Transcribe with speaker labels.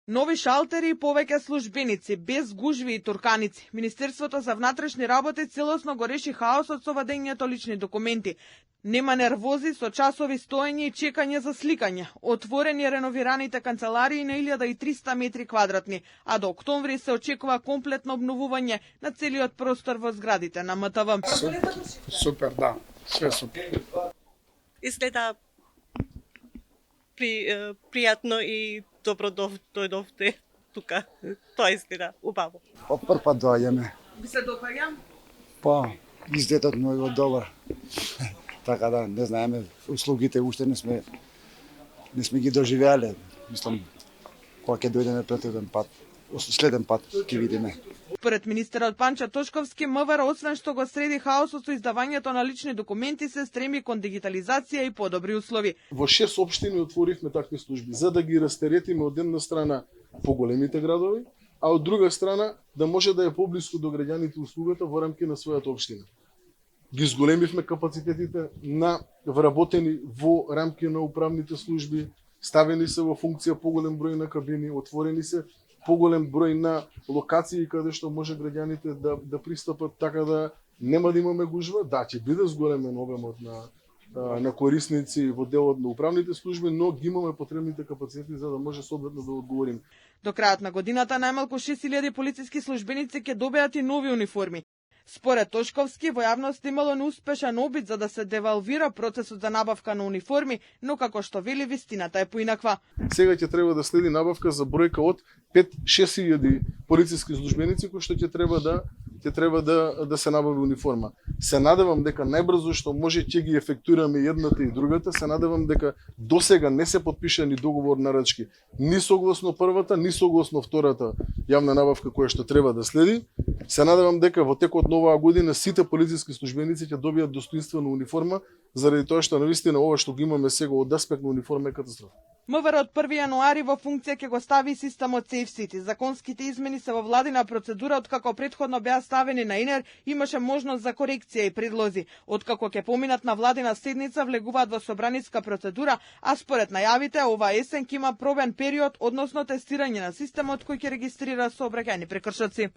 Speaker 1: Нови шалтери и повеќе службеници, без гужви и турканици. Министерството за внатрешни работи целосно го реши хаосот со вадењето лични документи. Нема нервози со часови стоење и чекање за сликање. Отворени реновираните канцеларии на 1300 метри квадратни, а до октомври се очекува комплетно обновување на целиот простор во зградите на МТВ.
Speaker 2: Супер, да, све супер.
Speaker 3: Изгледа пријатно и добро дојдовте тука. Тоа изгледа убаво.
Speaker 4: По прв пат доаѓаме.
Speaker 1: Ви се допаѓа?
Speaker 4: Па, изгледот многу добар. Така да, не знаеме, услугите уште не сме ги доживеале. Мислам, кога ќе дојдеме претеден пат, следен пат ќе видиме.
Speaker 1: Според министерот Панча Тошковски, МВР освен што го среди хаосот со издавањето на лични документи, се стреми кон дигитализација и подобри услови.
Speaker 5: Во 6 општини отворивме такви служби, за да ги растеретиме од една страна поголемите градови, а од друга страна да може да е поблиску до граѓаните услугата во рамки на својата општина. Ги зголемивме капацитетите на вработени во рамки на управните служби, ставени се во функција поголем број на кабини, отворени се поголем број на локации каде што може граѓаните да пристапат, така да нема да имаме гужва. Да, ќе биде зголемен обемот на корисници во делот на управните служби, но ги имаме потребните капацитети за да може соодветно да одговориме.
Speaker 1: До крајот на годината најмалку 6000 полициски службеници ќе добијат и нови униформи. Според Тошковски, во јавност имало неуспешен обид за да се девалвира процесот за набавка на униформи, но како што вели, вистината е поинаква.
Speaker 5: Сега ќе треба да следи набавка за бројка од 5-6 полициски службеници кои што ќе треба да се набави униформа. Се надевам дека најбрзо што може ќе ги ефектураме едната и другата, се надевам дека досега не се потпишани договор нарачки ни согласно првата, ни согласно втората јавна набавка која што треба да следи. Се надевам дека во текот на оваа година сите полициски службеници ќе добијат достоинствена униформа, заради тоа што навистина ова што го имаме сега од аспект на униформа е катастрофа.
Speaker 1: МВР од 1 јануари во функција ќе го стави системот SafeCity. Законските измени се во владина процедура, откако претходно беа ставени на ИНЕР, имаше можност за корекција и предлози. Откако ќе поминат на владина седница, влегуваат во собраниска процедура, а според најавите, оваа есен ќе има пробен период, односно тестирање на системот кој ќе регистрира сообраќајни прекршоци.